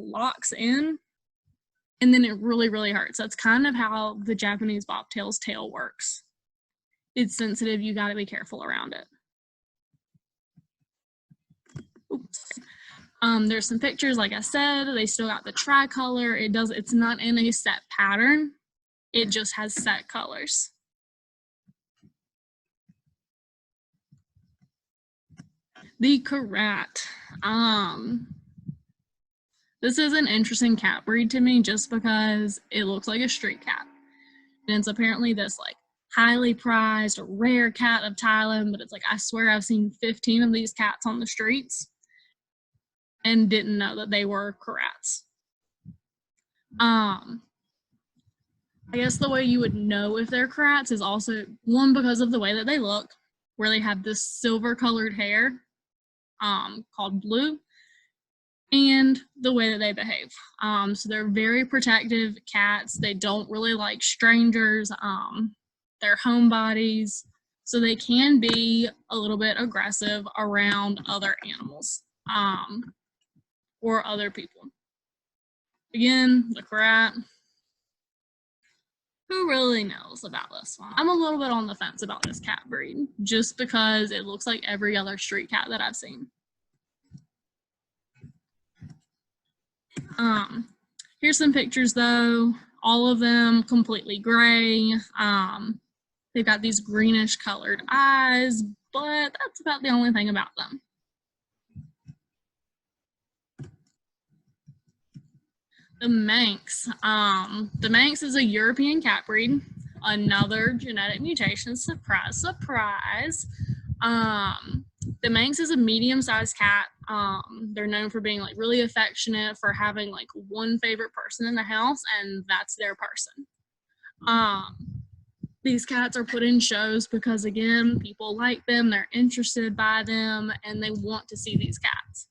locks in, and then it really, really hurts. That's kind of how the Japanese bobtail's tail works. It's sensitive, you gotta be careful around it. Oops. There's some pictures, like I said, they still got the tricolor. It's not in a set pattern. It just has set colors. The Korat. This is an interesting cat breed to me just because it looks like a street cat. And it's apparently this like highly prized, rare cat of Thailand, but it's like, I swear I've seen 15 of these cats on the streets and didn't know that they were Korats. I guess the way you would know if they're Korats is also, one, because of the way that they look, where they have this silver colored hair called blue, and the way that they behave. So they're very protective cats. They don't really like strangers. They're homebodies, so they can be a little bit aggressive around other animals or other people. Again, the Korat. Who really knows about this one? I'm a little bit on the fence about this cat breed, just because it looks like every other street cat that I've seen. Here's some pictures though, all of them completely gray. They've got these greenish colored eyes, but that's about the only thing about them. The Manx. The Manx is a European cat breed, another genetic mutation, surprise, surprise. The Manx is a medium-sized cat. They're known for being like really affectionate, for having like one favorite person in the house, and that's their person. These cats are put in shows because, again, people like them, they're interested by them, and they want to see these cats.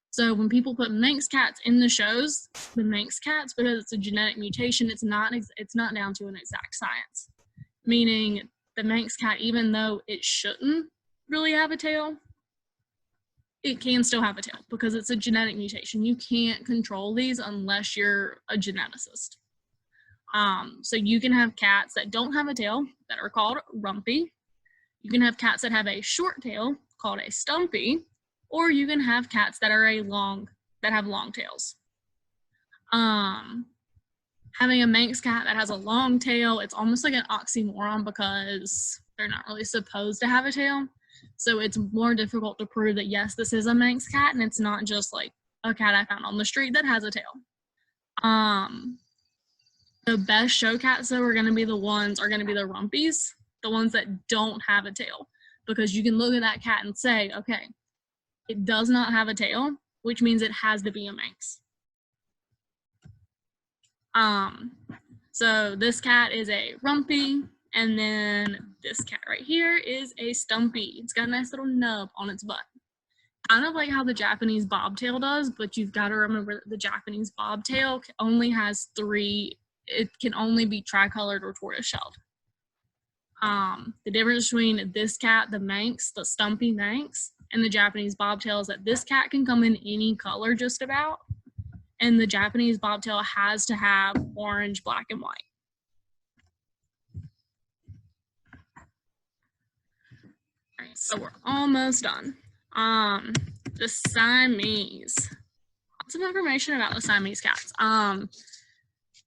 So when people put Manx cats in the shows, the Manx cats, because it's a genetic mutation, it's not down to an exact science. Meaning the Manx cat, even though it shouldn't really have a tail, it can still have a tail because it's a genetic mutation. You can't control these unless you're a geneticist. So you can have cats that don't have a tail that are called rumpy. You can have cats that have a short tail called a stumpy, or you can have cats that are that have long tails. Having a Manx cat that has a long tail, it's almost like an oxymoron because they're not really supposed to have a tail. So it's more difficult to prove that, yes, this is a Manx cat and it's not just like a cat I found on the street that has a tail. The best show cats though are gonna be the rumpies, the ones that don't have a tail, because you can look at that cat and say, okay, it does not have a tail, which means it has to be a Manx. So this cat is a rumpy, and then this cat right here is a stumpy. It's got a nice little nub on its butt. Kind of like how the Japanese bobtail does, but you've got to remember that the Japanese bobtail only has three, it can only be tricolored or tortoise-shelled. The difference between this cat, the Manx, the stumpy Manx, and the Japanese bobtail is that this cat can come in any color just about, and the Japanese bobtail has to have orange, black, and white. All right, so we're almost done. The Siamese. Lots of information about the Siamese cats.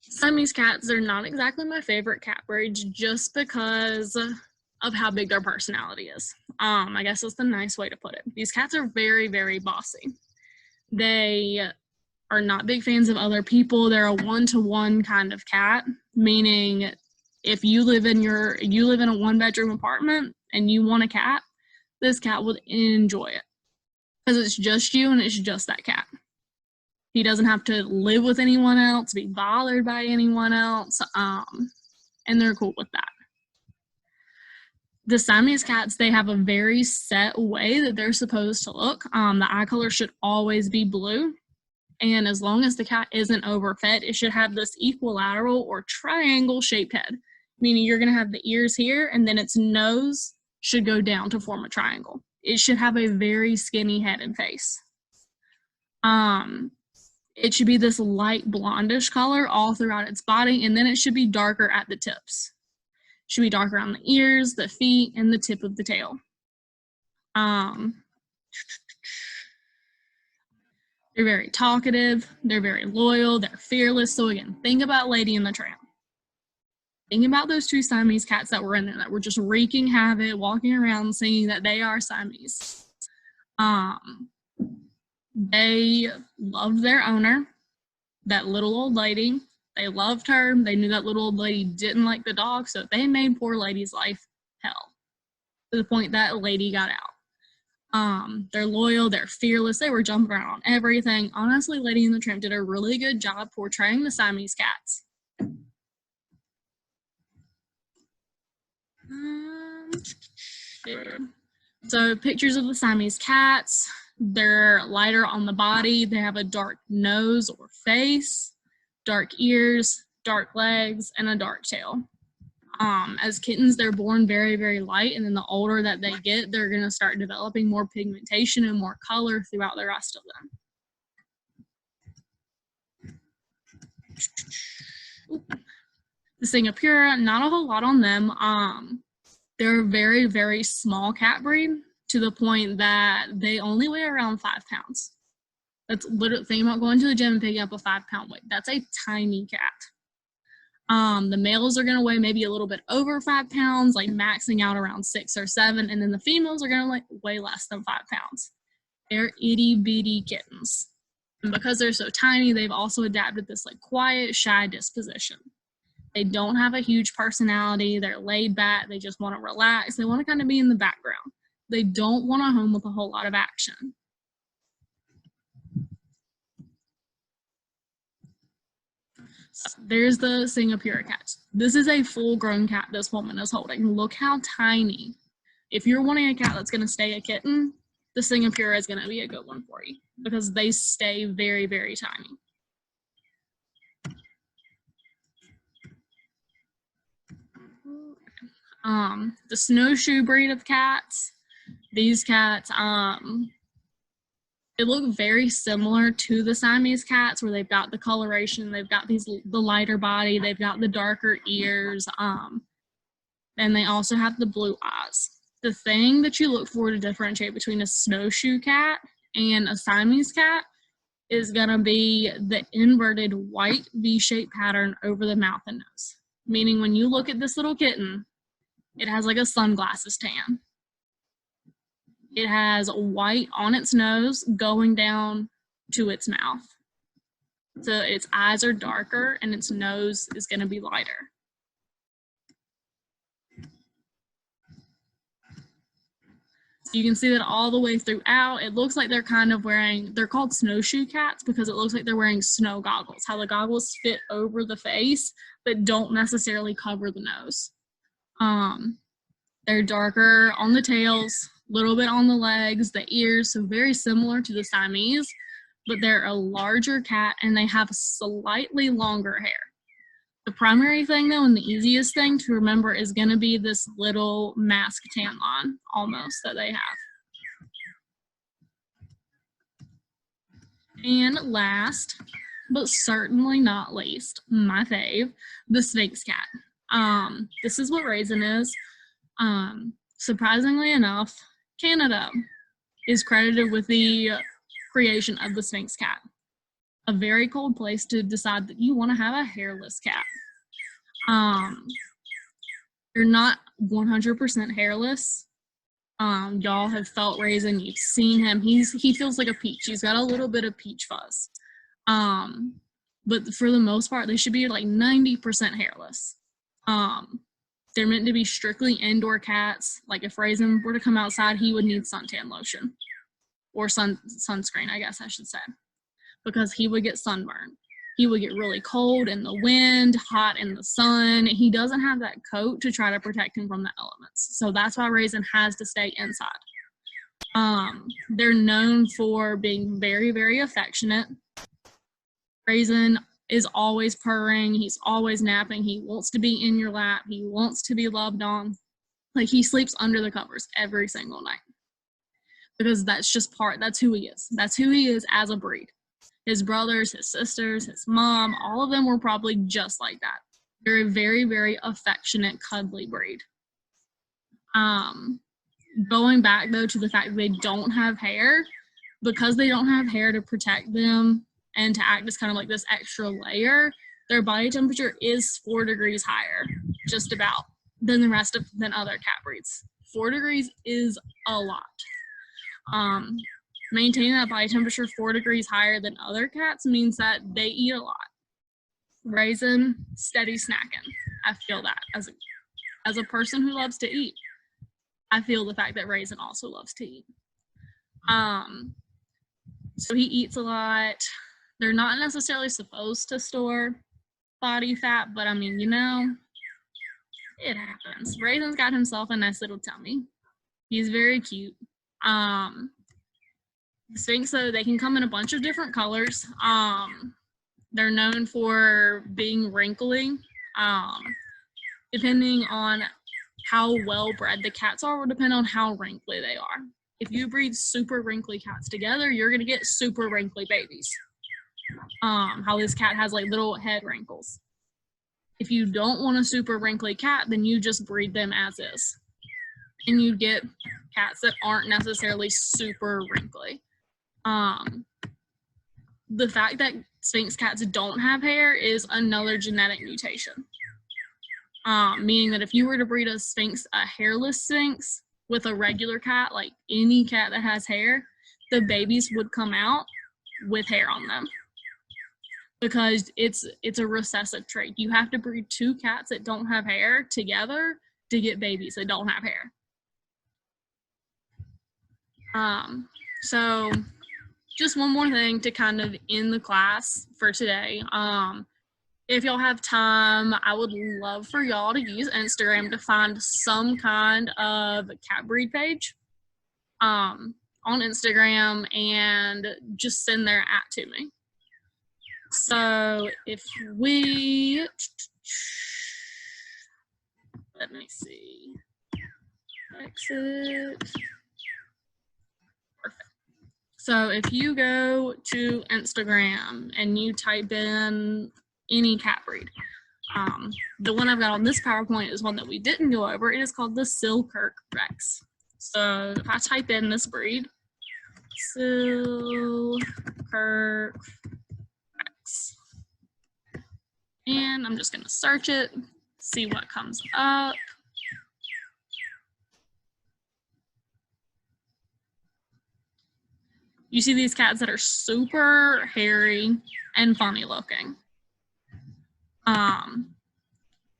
Siamese cats, they're not exactly my favorite cat breeds just because of how big their personality is. I guess that's the nice way to put it. These cats are very, very bossy. They are not big fans of other people. They're a one-to-one kind of cat, meaning if you live in a one-bedroom apartment and you want a cat, this cat will enjoy it because it's just you and it's just that cat. He doesn't have to live with anyone else, be bothered by anyone else, and they're cool with that. The Siamese cats, they have a very set way that they're supposed to look. The eye color should always be blue, and as long as the cat isn't overfed, it should have this equilateral or triangle shaped head, meaning you're going to have the ears here, and then its nose should go down to form a triangle. It should have a very skinny head and face. It should be this light blondish color all throughout its body, and then it should be darker at the tips. It should be darker on the ears, the feet, and the tip of the tail. They're very talkative, they're very loyal, they're fearless. So again, think about Lady and the Tramp. Think about those two Siamese cats that were in there that were just wreaking havoc, walking around singing that they are Siamese. They loved their owner, that little old lady. They loved her. They knew that little old lady didn't like the dog, so they made poor Lady's life hell to the point that Lady got out. They're loyal, they're fearless, they were jumping around on everything. Honestly, Lady and the Tramp did a really good job portraying the Siamese cats. So pictures of the Siamese cats, they're lighter on the body, they have a dark nose or face, dark ears, dark legs, and a dark tail. As kittens, they're born very, very light, and then the older that they get, they're going to start developing more pigmentation and more color throughout the rest of them. The Singapura, not a whole lot on them. They're a very, very small cat breed to the point that they only weigh around 5 pounds. That's literally, think about going to the gym and picking up a 5-pound weight. That's a tiny cat. The males are going to weigh maybe a little bit over 5 pounds, like maxing out around 6 or 7, and then the females are going to weigh less than 5 pounds. They're itty bitty kittens. And because they're so tiny, they've also adapted this like quiet, shy disposition. They don't have a huge personality. They're laid back. They just want to relax. They want to kind of be in the background. They don't want a home with a whole lot of action. So there's the Singapura cat. This is a full-grown cat this woman is holding. Look how tiny. If you're wanting a cat that's going to stay a kitten, the Singapura is going to be a good one for you because they stay very, very tiny. The snowshoe breed of cats, these cats, they look very similar to the Siamese cats where they've got the coloration, they've got the lighter body, they've got the darker ears, and they also have the blue eyes. The thing that you look for to differentiate between a snowshoe cat and a Siamese cat is going to be the inverted white V-shaped pattern over the mouth and nose. Meaning when you look at this little kitten, it has like a sunglasses tan. It has white on its nose going down to its mouth. So its eyes are darker and its nose is going to be lighter. So you can see that all the way throughout. It looks like they're kind of wearing, they're called snowshoe cats because it looks like they're wearing snow goggles, how the goggles fit over the face but don't necessarily cover the nose. They're darker on the tails, a little bit on the legs, the ears, so very similar to the Siamese, but they're a larger cat and they have slightly longer hair. The primary thing though, and the easiest thing to remember is going to be this little mask tan line almost that they have. And last, but certainly not least, my fave, the Sphinx cat. This is what Raisin is. Surprisingly enough, Canada is credited with the creation of the Sphinx cat. A very cold place to decide that you want to have a hairless cat. You're not 100% hairless. Y'all have felt Raisin, you've seen him. He feels like a peach. He's got a little bit of peach fuzz. But for the most part, they should be like 90% hairless. They're meant to be strictly indoor cats. Like if Raisin were to come outside, he would need suntan lotion or sunscreen, I guess I should say, because he would get sunburned. He would get really cold in the wind, hot in the sun. He doesn't have that coat to try to protect him from the elements. So that's why Raisin has to stay inside. They're known for being very, very affectionate. Raisin is always purring, he's always napping, he wants to be in your lap, he wants to be loved on. Like he sleeps under the covers every single night. Because that's just that's who he is. That's who he is as a breed. His brothers, his sisters, his mom, all of them were probably just like that. They're a very, very affectionate, cuddly breed. Going back, though, to the fact that they don't have hair, because they don't have hair to protect them and to act as kind of like this extra layer, their body temperature is 4 degrees higher, just about, than other cat breeds. 4 degrees is a lot. Maintaining that body temperature 4 degrees higher than other cats means that they eat a lot. Raising, steady snacking. I feel that as a person who loves to eat. I feel the fact that Raisin also loves to eat. So he eats a lot. They're not necessarily supposed to store body fat, but I mean, you know, it happens. Raisin's got himself a nice little tummy. He's very cute. The Sphynx, though, they can come in a bunch of different colors. They're known for being wrinkly. Depending on how well bred the cats are will depend on how wrinkly they are. If you breed super wrinkly cats together, you're gonna get super wrinkly babies. How this cat has like little head wrinkles. If you don't want a super wrinkly cat, then you just breed them as is. And you get cats that aren't necessarily super wrinkly. The fact that Sphynx cats don't have hair is another genetic mutation. Meaning that if you were to breed a Sphynx, a hairless Sphynx, with a regular cat, like any cat that has hair, the babies would come out with hair on them. Because it's a recessive trait. You have to breed 2 cats that don't have hair together to get babies that don't have hair. So just one more thing to kind of end the class for today. If y'all have time, I would love for y'all to use Instagram to find some kind of cat breed page on Instagram and just send their @ to me. So if we, let me see, exit. Perfect. So if you go to Instagram and you type in any cat breed. The one I've got on this PowerPoint is one that we didn't go over. It is called the Shorthair Rex. So if I type in this breed, Shorthair Rex, and I'm just gonna search it, see what comes up. You see these cats that are super hairy and funny looking.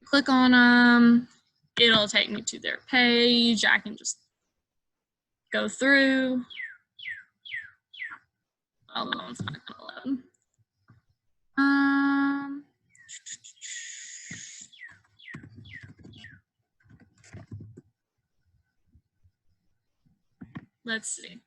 Click on them, it'll take me to their page. I can just go through. Oh, that one's not gonna load. Let's see.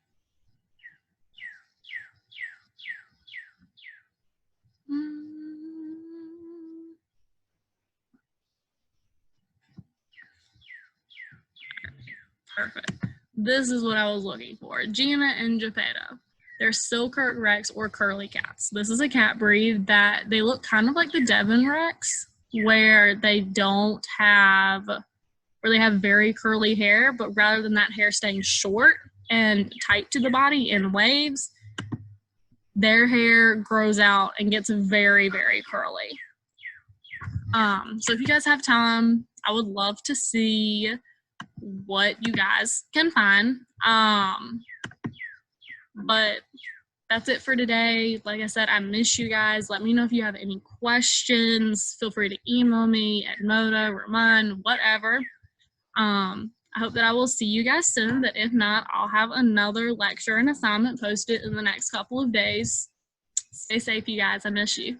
Perfect. This is what I was looking for. Gina and Geppetto. They're Shorthair Rex or curly cats. This is a cat breed that they look kind of like the Devon Rex, where they have very curly hair, but rather than that hair staying short and tight to the body in waves, their hair grows out and gets very, very curly. So if you guys have time, I would love to see what you guys can find. But that's it for today. Like I said, I miss you guys. Let me know if you have any questions. Feel free to email me at Moda, Ramon, whatever. I hope that I will see you guys soon, but if not, I'll have another lecture and assignment posted in the next couple of days. Stay safe, you guys. I miss you.